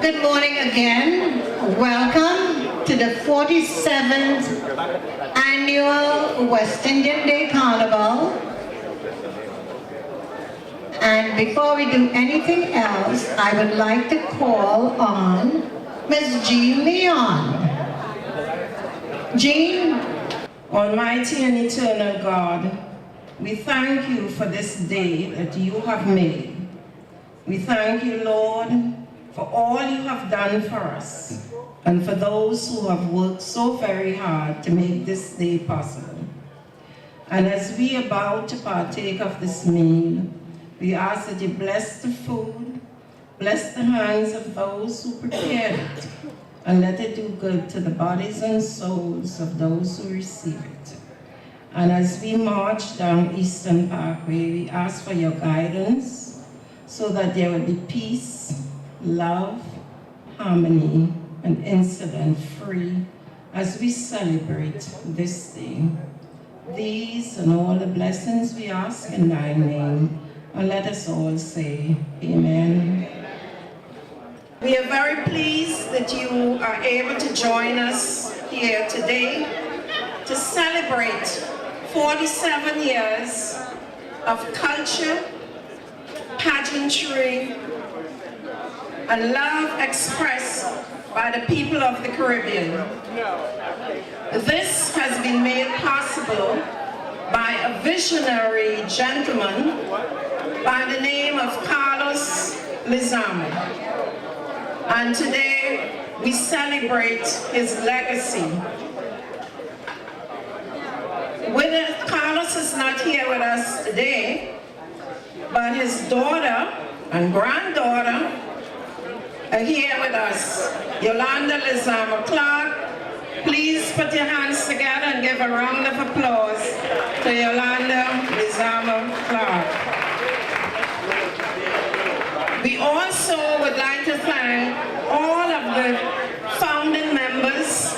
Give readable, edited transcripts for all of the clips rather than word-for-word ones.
Good morning again. Welcome to the 47th Annual West Indian Day Carnival. And before we do anything else, I would like to call on Ms. Jean Leon. Jean? Almighty and eternal God, we thank you for this day that you have made. We thank you, Lord, for all you have done for us and for those who have worked so very hard to make this day possible. And as we are about to partake of this meal, we ask that you bless the food, bless the hands of those who prepared it, and let it do good to the bodies and souls of those who receive it. And as we march down Eastern Parkway, we ask for your guidance so that there will be peace, love, harmony, and incident-free as we celebrate this day. These and all the blessings we ask in thy name, and let us all say, Amen. We are very pleased that you are able to join us here today to celebrate 47 years of culture, pageantry, and love expressed by the people of the Caribbean. This has been made possible by a visionary gentleman by the name of Carlos Lizama. And today we celebrate his legacy. Carlos is not here with us today, but his daughter and granddaughter are here with us. Yolanda Lizama Clark, please put your hands together and give a round of applause to Yolanda Lizama Clark. We also would like to thank all of the founding members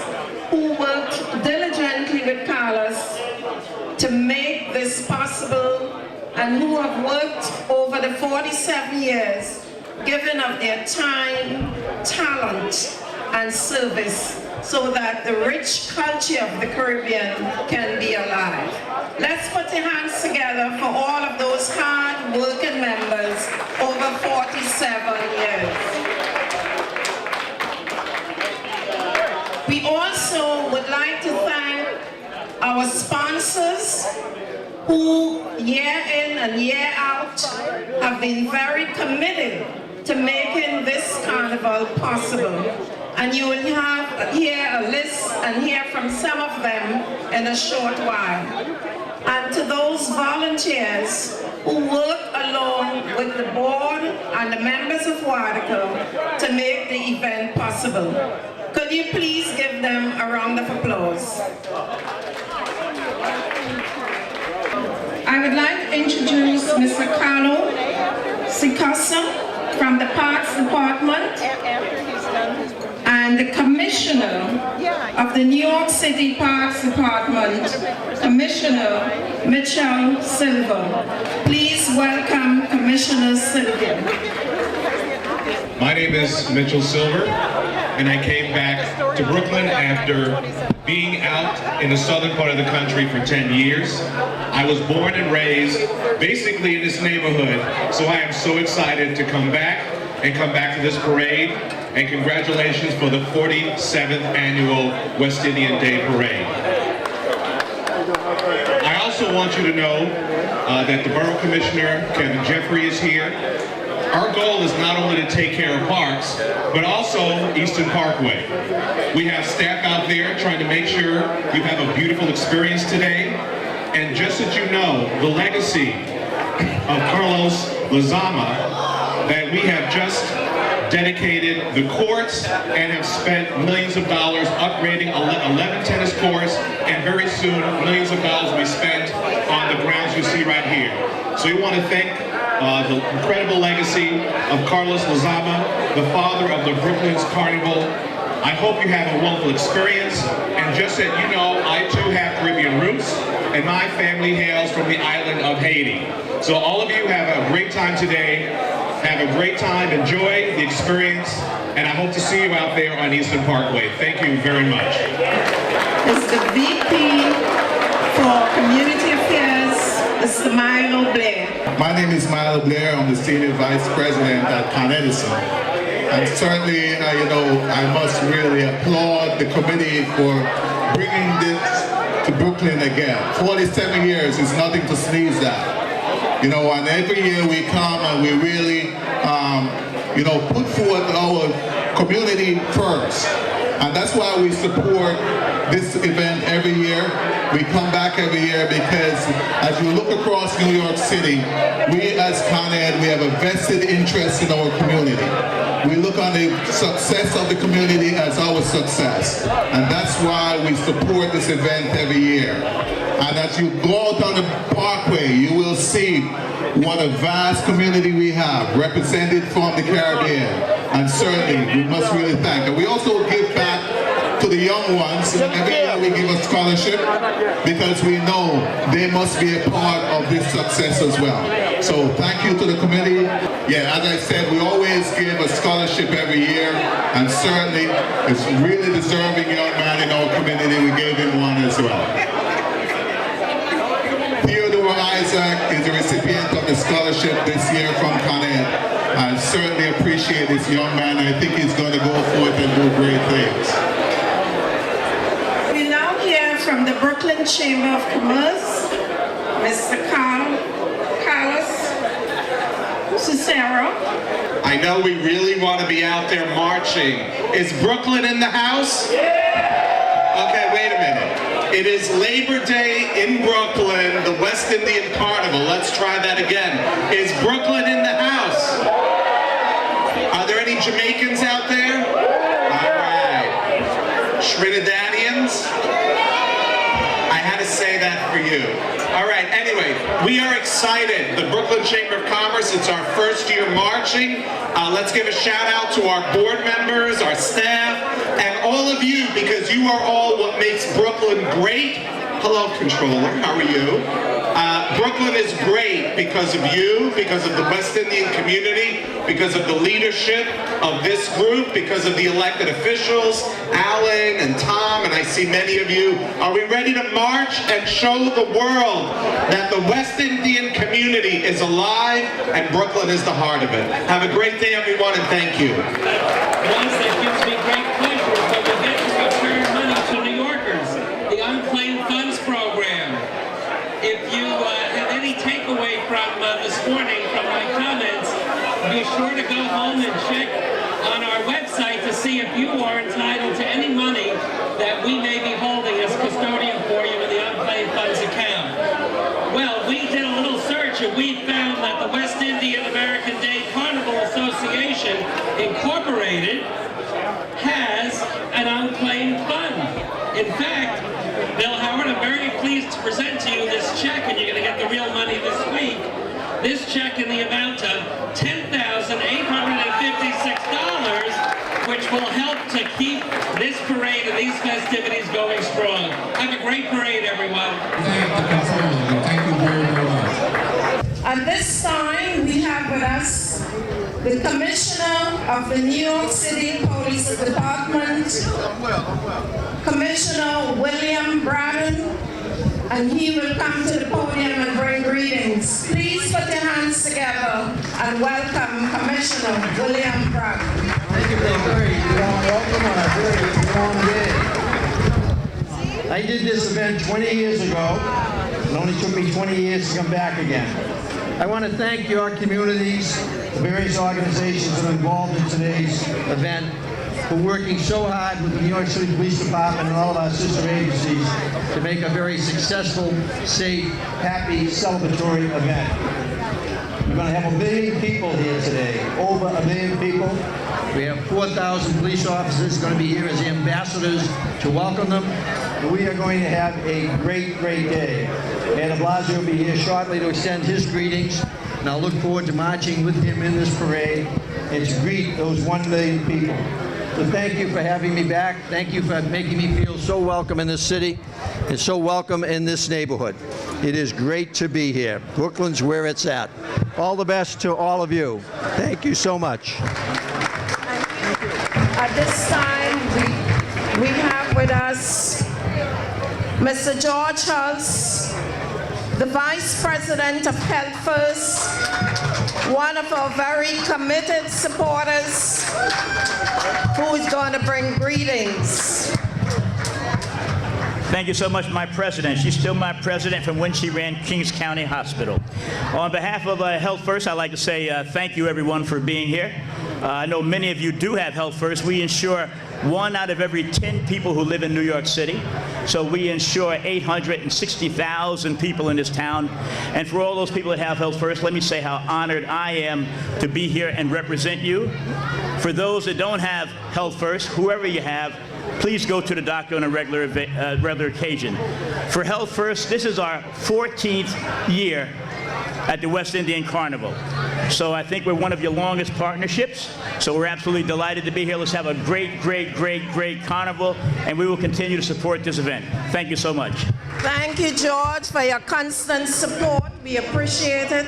who worked diligently with Carlos to make this possible and who have worked over the 47 years, giving of their time, talent, and service so that the rich culture of the Caribbean can be alive. Let's put your hands together for all of those hard-working members over 47 years. We also would like to thank our sponsors who year in and year out have been very committed to making this carnival possible. And you will have here a list and hear from some of them in a short while. And to those volunteers who work along with the board and the members of WIADCA to make the event possible. Could you please give them a round of applause? I would like to introduce Mr. Carlo Sicasa from the Parks Department and the Commissioner of the New York City Parks Department, Commissioner Mitchell Silva. Please welcome Commissioner Silva. My name is Mitchell Silver, and I came back to Brooklyn after being out in the southern part of the country for 10 years. I was born and raised basically in this neighborhood, so I am so excited to come back to this parade, and congratulations for the 47th Annual West Indian Day Parade. I also want you to know that the Borough Commissioner, Kevin Jeffrey, is here. Our goal is not only to take care of parks, but also Eastern Parkway. We have staff out there trying to make sure you have a beautiful experience today. And just that you know, the legacy of Carlos Lizama, that we have just dedicated the courts and have spent millions of dollars upgrading 11 tennis courts, and very soon millions of dollars will be spent on the grounds you see right here. So we want to thank the incredible legacy of Carlos Lizama, the father of the Brooklyn's Carnival. I hope you have a wonderful experience, and just that you know, I too have Caribbean roots, and my family hails from the island of Haiti. So all of you have a great time today. Have Have a great time, enjoy the experience, and I hope to see you out there on Eastern Parkway. Thank you very much. Is the VP for Community Affairs, Mr. Milo Blair. My name is Milo Blair. I'm the Senior Vice President at Con Edison. And certainly, I must really applaud the committee for bringing this to Brooklyn again. 47 years is nothing to sneeze at. And every year we come and we really, put forth our community first. And that's why we support this event every year. We come back every year because as you look across New York City, we as Con Ed, we have a vested interest in our community. We look on the success of the community as our success. And that's why we support this event every year. And as you go out on the parkway, you will see what a vast community we have, represented from the Caribbean. And certainly, we must really thank. And we also give back to the young ones. Every year we give a scholarship because we know they must be a part of this success as well. So thank you to the committee. Yeah, as I said, we always give a scholarship every year, and certainly it's really deserving young man in our community. We gave him one as well. Isaac is the recipient of the scholarship this year from Con Ed. I certainly appreciate this young man. I think he's going to go forth and do great things. We now hear from the Brooklyn Chamber of Commerce, Mr. Carlos Cicero. I know we really want to be out there marching. Is Brooklyn in the house? Okay, wait a minute. It is Labor Day in Brooklyn, the West Indian Carnival. Let's try that again. Is Brooklyn in the house? Are there any Jamaicans out there? All right. Trinidadians? I had to say that for you. All right, anyway, we are excited. The Brooklyn Chamber of Commerce, it's our first year marching. Let's give a shout out to our board members, our staff, and all of you, because you are all what makes Brooklyn great. Hello, Controller, how are you? Brooklyn is great because of you, because of the West Indian community, because of the leadership of this group, because of the elected officials, Alan and Tom, and I see many of you. Are we ready to march and show the world that the West Indian community is alive and Brooklyn is the heart of it? Have a great day, everyone, and thank you. Once that gives me great pleasure, but we get to return money to New Yorkers, the Unclaimed Funds Program. If you have any takeaway from this morning from my comments, be sure to go home and check on our website to see if you are entitled to any money that we may be holding as custodian for you in the Unclaimed Funds account. Well, we did a little search and we found that the West Indian American Day Carnival Association Incorporated has an unclaimed fund. In fact, Bill Howard, I'm very pleased to present to you this check, and you're going to get the real money this week. This check in the amount of $10,856, which will help to keep this parade and these festivities going strong. Have a great parade, everyone. Thank you very, very much. At this time, we have with us the Commissioner of the New York City Police Department, Commissioner William Braden, and he will come to the podium and bring greetings. Please put your hands together and welcome Commissioner William Braden. Thank you for a very warm welcome on a very warm day. I did this event 20 years ago. It only took me 20 years to come back again. I want to thank your communities, the various organizations that are involved in today's event, for working so hard with the New York City Police Department and all of our sister agencies to make a very successful, safe, happy, celebratory event. We're going to have 1 million people here today, over 1 million people. We have 4,000 police officers going to be here as ambassadors to welcome them. And we are going to have a great, great day. Mayor de Blasio will be here shortly to extend his greetings, and I'll look forward to marching with him in this parade and to greet those 1 million people. So thank you for having me back. Thank you for making me feel so welcome in this city and so welcome in this neighborhood. It is great to be here. Brooklyn's where it's at. All the best to all of you. Thank you so much. At this time, we have with us Mr. George Hulse, the Vice President of Health First, one of our very committed supporters, who is going to bring greetings. Thank you so much, my president. She's still my president from when she ran Kings County Hospital. On behalf of Health First, I'd like to say thank you, everyone, for being here. I know many of you do have Health First. We insure 1 out of every 10 people who live in New York City. So we insure 860,000 people in this town. And for all those people that have Health First, let me say how honored I am to be here and represent you. For those that don't have Health First, whoever you have, please go to the doctor on a regular occasion. For Health First, this is our 14th year at the West Indian Carnival. So I think we're one of your longest partnerships. So we're absolutely delighted to be here. Let's have a great, great, great, great carnival, and we will continue to support this event. Thank you so much. Thank you, George, for your constant support. We appreciate it.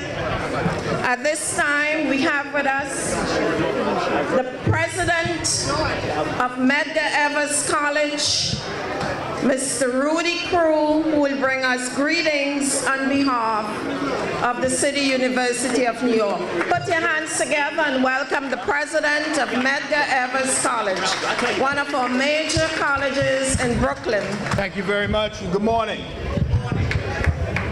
At this time, we have with us the president of Medgar Evers College, Mr. Rudy Crew, who will bring us greetings on behalf of the City University of New York. Put your hands together and welcome the president of Medgar Evers College, one of our major colleges in Brooklyn. Thank you very much, and good morning.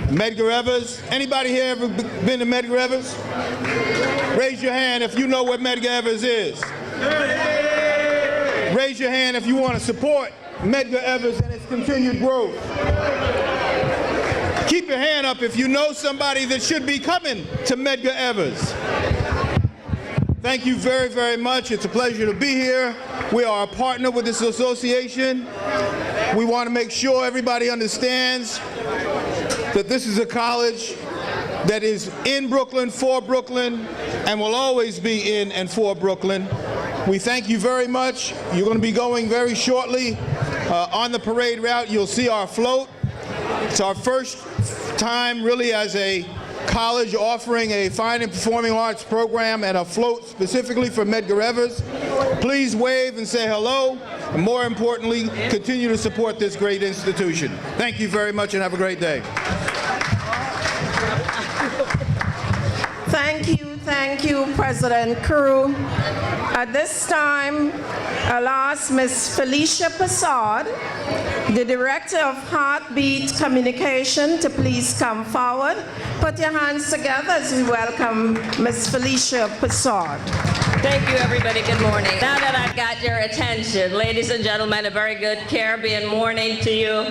Medgar Evers. Anybody here ever been to Medgar Evers? Raise your hand if you know what Medgar Evers is. Raise your hand if you want to support Medgar Evers and its continued growth. Keep your hand up if you know somebody that should be coming to Medgar Evers. Thank you very, very much. It's a pleasure to be here. We are a partner with this association. We want to make sure everybody understands that this is a college that is in Brooklyn, for Brooklyn, and will always be in and for Brooklyn. We thank you very much. You're going to be going very shortly on the parade route. You'll see our float. It's our first time really as a college offering a fine and performing arts program and a float specifically for Medgar Evers. Please wave and say hello, and more importantly, continue to support this great institution. Thank you very much and have a great day. Thank you, President Crew. At this time, I'll ask Ms. Felicia Passard, the Director of Heartbeat Communication, to please come forward. Put your hands together as we welcome Ms. Felicia Passard. Thank you, everybody. Good morning. Now that I've got your attention, ladies and gentlemen, a very good Caribbean morning to you.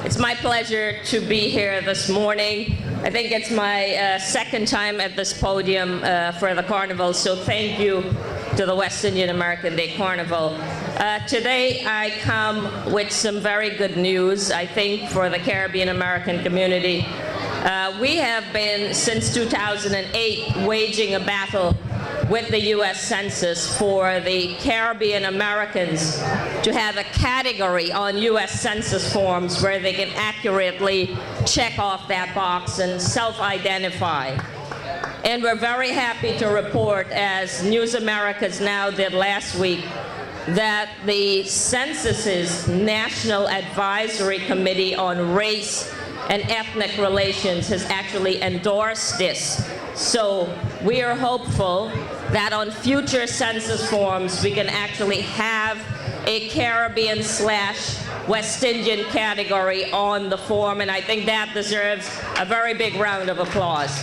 It's my pleasure to be here this morning. I think it's my second time at this podium for the Carnival, so thank you to the West Indian American Day Carnival. Today I come with some very good news, I think, for the Caribbean American community. We have been, since 2008, waging a battle with the U.S. Census for the Caribbean Americans to have a category on U.S. Census forms where they can accurately check off that box and self-identify. And we're very happy to report, as News Americas Now did last week, that the Census's National Advisory Committee on Race and Ethnic Relations has actually endorsed this. So we are hopeful that on future census forms we can actually have a Caribbean/West Indian category on the form, and I think that deserves a very big round of applause.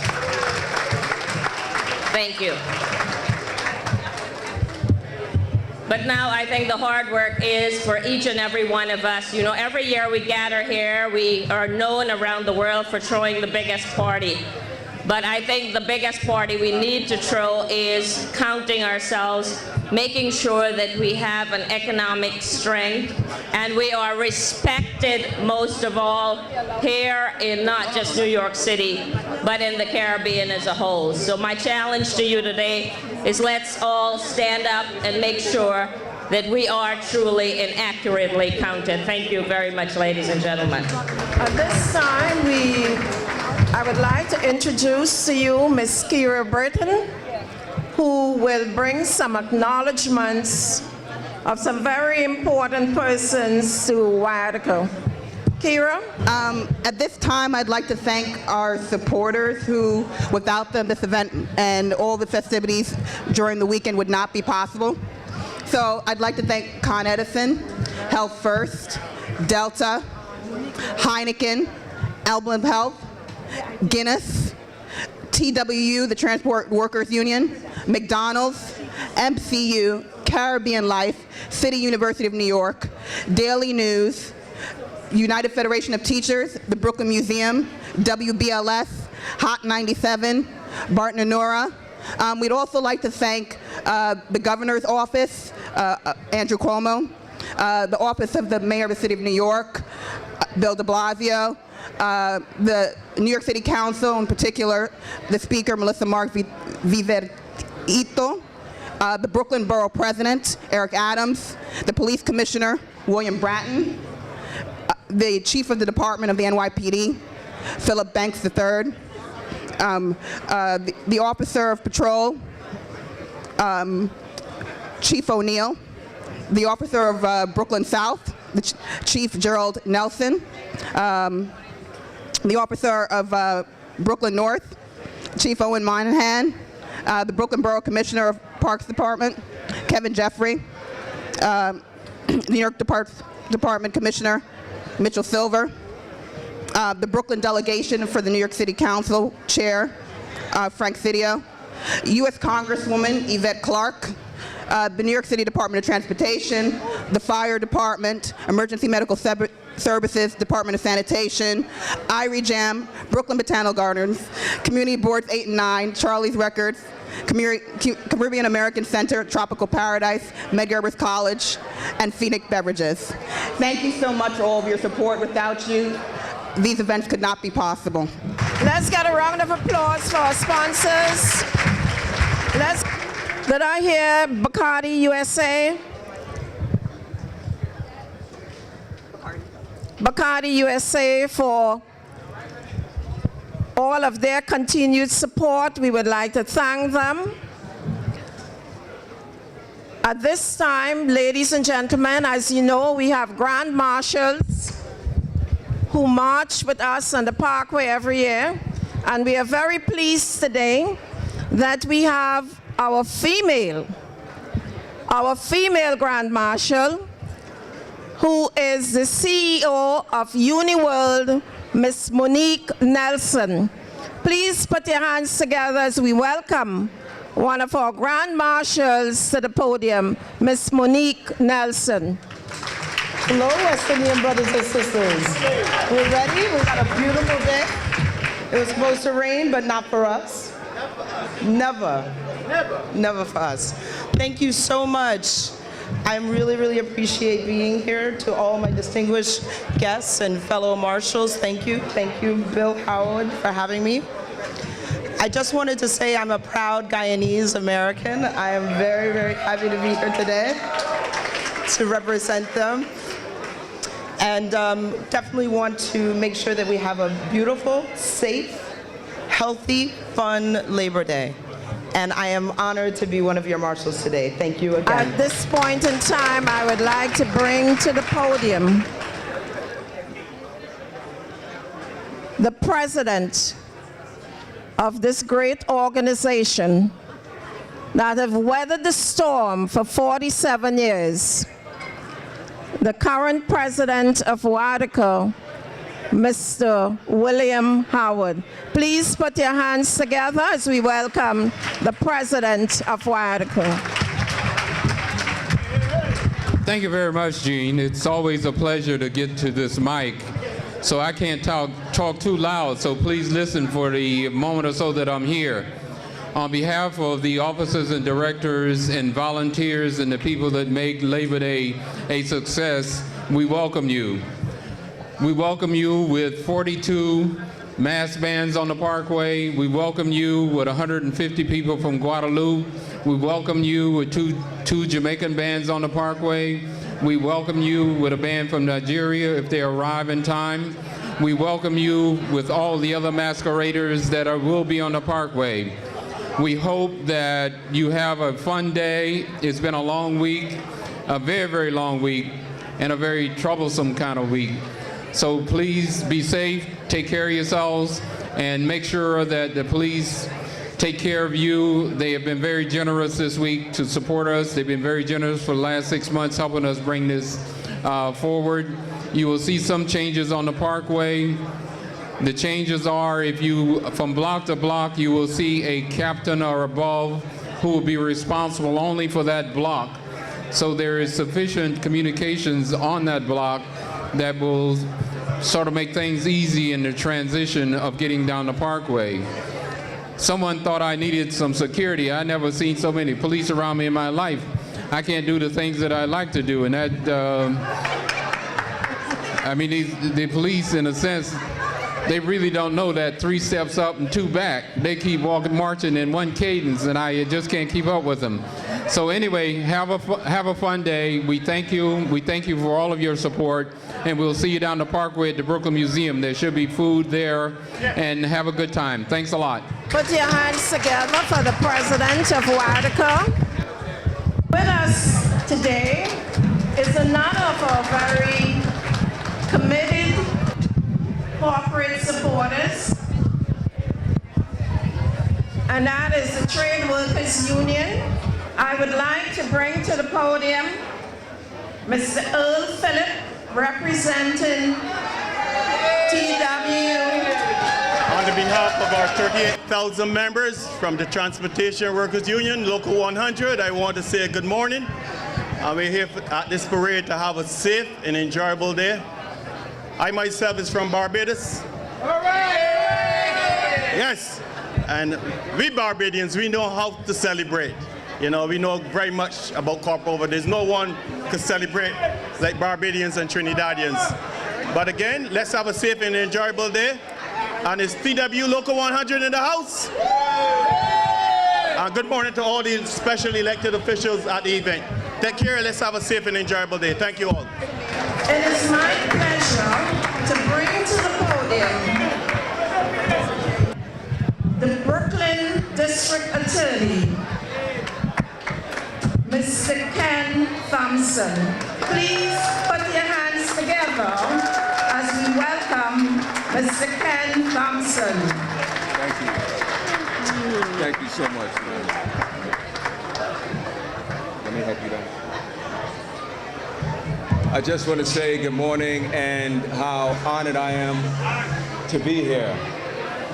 Thank you. But now I think the hard work is for each and every one of us. You know, every year we gather here, we are known around the world for throwing the biggest party. But I think the biggest party we need to throw is counting ourselves, making sure that we have an economic strength, and we are respected most of all here in not just New York City, but in the Caribbean as a whole. So my challenge to you today is let's all stand up and make sure that we are truly and accurately counted. Thank you very much, ladies and gentlemen. At this time, I would like to introduce to you Ms. Kira Burton, who will bring some acknowledgments of some very important persons to WIADCA. Kira? At this time, I'd like to thank our supporters who, without them, this event and all the festivities during the weekend would not be possible. So I'd like to thank Con Edison, Health First, Delta, Heineken, Elblin Health, Guinness, TWU, the Transport Workers Union, McDonald's, MCU, Caribbean Life, City University of New York, Daily News, United Federation of Teachers, the Brooklyn Museum, WBLS, Hot 97, Barton and Nora. We'd also like to thank the Governor's Office, Andrew Cuomo, the Office of the Mayor of the City of New York, Bill de Blasio, the New York City Council, in particular, the Speaker, Melissa Mark Viverito, the Brooklyn Borough President, Eric Adams, the Police Commissioner, William Bratton, the Chief of the Department of the NYPD, Philip Banks III, the Officer of Patrol, Chief O'Neill, the Officer of Brooklyn South, the Chief Gerald Nelson, the Officer of Brooklyn North, Chief Owen Moynihan, the Brooklyn Borough Commissioner of Parks Department, Kevin Jeffrey, New York Department Commissioner, Mitchell Silver, the Brooklyn delegation for the New York City Council Chair, Frank Sidio, U.S. Congresswoman Yvette Clarke, the New York City Department of Transportation, the Fire Department, Emergency Medical Services, Department of Sanitation, Irie Jam, Brooklyn Botanical Gardens, Community Boards 8 and 9, Charlie's Records, Caribbean American Center, Tropical Paradise, Medgar Evers College, and Phoenix Beverages. Thank you so much for all of your support. Without you, these events could not be possible. Let's get a round of applause for our sponsors. Did I hear Bacardi USA? Bacardi USA for all of their continued support. We would like to thank them. At this time, ladies and gentlemen, as you know, we have Grand Marshals who march with us on the Parkway every year. And we are very pleased today that we have our female Grand Marshal, who is the CEO of UniWorld, Miss Monique Nelson. Please put your hands together as we welcome one of our Grand Marshals to the podium, Miss Monique Nelson. Hello, West Indian brothers and sisters. We're ready. We've got a beautiful day. It was supposed to rain, but not for us. Never. Never for us. Thank you so much. I really appreciate being here. To all my distinguished guests and fellow marshals, thank you. Thank you, Bill Howard, for having me. I just wanted to say I'm a proud Guyanese American. I am very happy to be here today to represent them. And definitely want to make sure that we have a beautiful, safe, healthy, fun Labor Day. And I am honored to be one of your marshals today. Thank you again. At this point in time, I would like to bring to the podium the president of this great organization that have weathered the storm for 47 years, the current president of WIADCA, Mr. William Howard. Please put your hands together as we welcome the president of WIADCA. Thank you very much, Jean. It's always a pleasure to get to this mic. So I can't talk too loud, so please listen for the moment or so that I'm here. On behalf of the officers and directors and volunteers and the people that make Labor Day a success, we welcome you. We welcome you with 42 mass bands on the Parkway. We welcome you with 150 people from Guadalupe. We welcome you with two Jamaican bands on the Parkway. We welcome you with a band from Nigeria if they arrive in time. We welcome you with all the other masqueraders that will be on the Parkway. We hope that you have a fun day. It's been a long week, a very, very long week, and a very troublesome kind of week. So please be safe, take care of yourselves, and make sure that the police take care of you. They have been very generous this week to support us. They've been very generous for the last 6 months helping us bring this forward. You will see some changes on the Parkway. The changes are, if you, from block to block, you will see a captain or above who will be responsible only for that block. So there is sufficient communications on that block that will sort of make things easy in the transition of getting down the Parkway. Someone thought I needed some security. I never seen so many police around me in my life. I can't do the things that I like to do, and that, I mean, the police, in a sense, they really don't know that 3 steps up and 2 back. They keep marching in one cadence, and I just can't keep up with them. So anyway, have a fun day. We thank you. We thank you for all of your support, and we'll see you down the Parkway at the Brooklyn Museum. There should be food there, and have a good time. Thanks a lot. Put your hands together for the President of WIADCA. With us today is another of our very committed corporate supporters, and that is the Trade Workers Union. I would like to bring to the podium Mr. Earl Phillip, representing TW. On behalf of our 38,000 members from the Transportation Workers Union, Local 100, I want to say good morning. We're here at this parade to have a safe and enjoyable day. I myself is from Barbados. Yes, and we Barbadians, we know how to celebrate. You know, we know very much about corporate. There's no one can celebrate like Barbadians and Trinidadians. But again, let's have a safe and enjoyable day. And it's TW Local 100 in the house. And good morning to all the special elected officials at the event. Take care, let's have a safe and enjoyable day. Thank you all. It is my pleasure to bring to the podium the Brooklyn District Attorney, Mr. Ken Thompson. Please put your hands together as we welcome Mr. Ken Thompson. Thank you. Thank you so much, man. Let me help you down. I just want to say good morning and how honored I am to be here.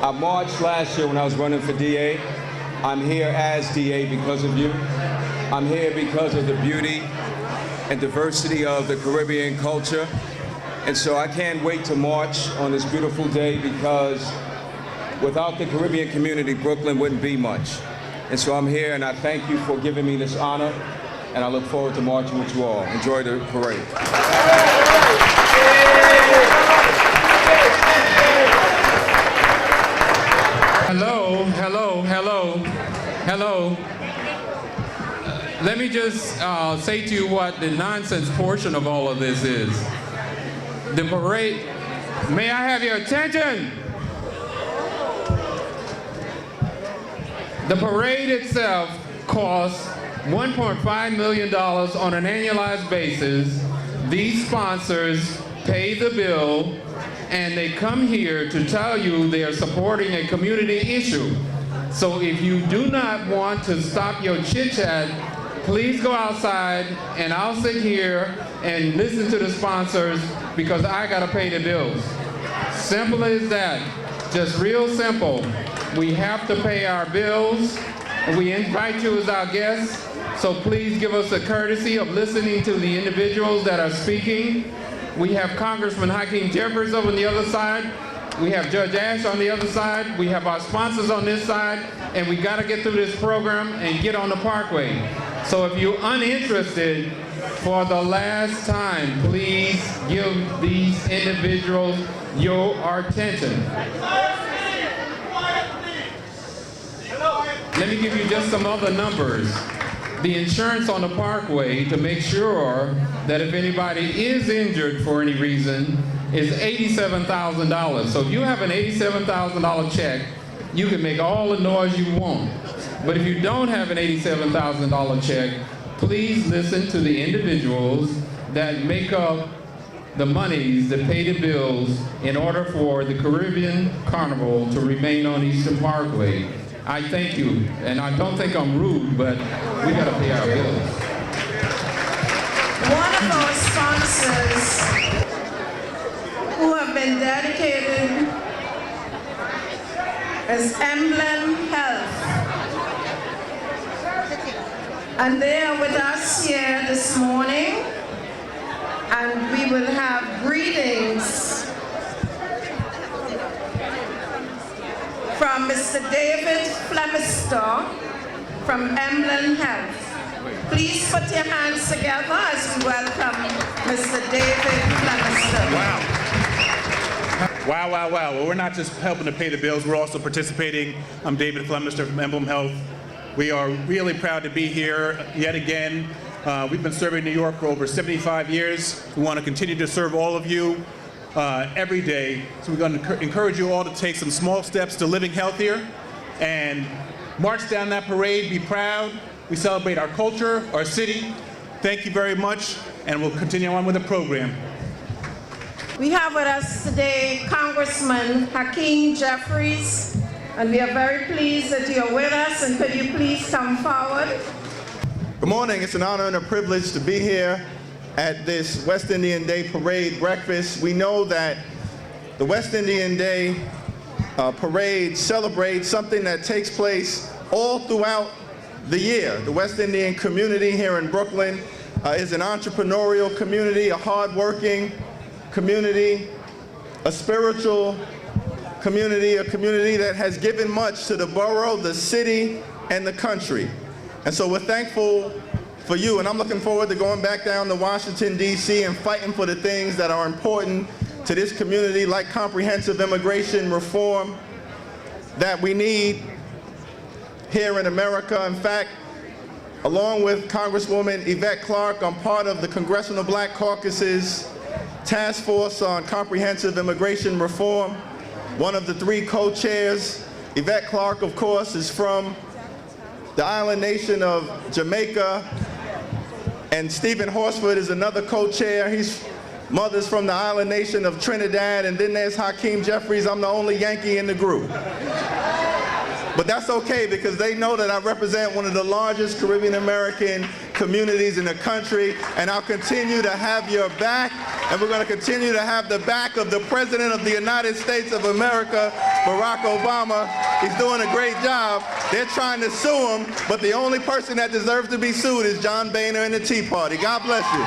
I marched last year when I was running for DA. I'm here as DA because of you. I'm here because of the beauty and diversity of the Caribbean culture. And so I can't wait to march on this beautiful day, because without the Caribbean community, Brooklyn wouldn't be much. And so I'm here, and I thank you for giving me this honor, and I look forward to marching with you all. Enjoy the parade. Hello, hello, hello, hello. Let me just say to you what the nonsense portion of all of this is. The parade, may I have your attention? The parade itself costs $1.5 million on an annualized basis. These sponsors pay the bill, and they come here to tell you they are supporting a community issue. So if you do not want to stop your chit-chat, please go outside, and I'll sit here and listen to the sponsors, because I gotta pay the bills. Simple as that, just real simple. We have to pay our bills, and we invite you as our guests, so please give us the courtesy of listening to the individuals that are speaking. We have Congressman Hakeem Jeffries over on the other side. We have Judge Ash on the other side. We have our sponsors on this side, and we gotta get through this program and get on the Parkway. So if you're uninterested, for the last time, please give these individuals your attention. let me give you just some other numbers. The insurance on the parkway, to make sure that if anybody is injured for any reason, is $87,000. So if you have an $87,000 check, you can make all the noise you want. But if you don't have an $87,000 check, please listen to the individuals that make up the monies that pay the bills in order for the Caribbean Carnival to remain on Eastern Parkway. I thank you, and I don't think I'm rude, but we gotta pay our bills. One of our sponsors who have been dedicated is Emblem Health. And they are with us here this morning, and we will have greetings from Mr. David Flemister from Emblem Health. Please put your hands together as we welcome Mr. David Flemister. Wow, wow, wow. Well, we're not just helping to pay the bills, we're also participating. I'm David Flemister from Emblem Health. We are really proud to be here yet again. We've been serving New York for over 75 years. We want to continue to serve all of you every day. So we're going to encourage you all to take some small steps to living healthier and march down that parade, be proud. We celebrate our culture, our city. Thank you very much, and we'll continue on with the program. We have with us today Congressman Hakeem Jeffries, and we are very pleased that you are with us, and could you please come forward? Good morning. It's an honor and a privilege to be here at this West Indian Day Parade breakfast. We know that the West Indian Day Parade celebrates something that takes place all throughout the year. The West Indian community here in Brooklyn is an entrepreneurial community, a hardworking community, a spiritual community, a community that has given much to the borough, the city, and the country. And so we're thankful for you, and I'm looking forward to going back down to Washington, D.C. and fighting for the things that are important to this community, like comprehensive immigration reform that we need here in America. In fact, along with Congresswoman Yvette Clarke, I'm part of the Congressional Black Caucus's Task Force on Comprehensive Immigration Reform, one of the 3 co-chairs. Yvette Clarke, of course, is from the island nation of Jamaica, and Stephen Horsford is another co-chair. His mother's from the island nation of Trinidad, and then there's Hakeem Jeffries. I'm the only Yankee in the group. But that's okay, because they know that I represent one of the largest Caribbean American communities in the country, and I'll continue to have your back, and we're going to continue to have the back of the President of the United States of America, Barack Obama. He's doing a great job. They're trying to sue him, but the only person that deserves to be sued is John Boehner and the Tea Party. God bless you.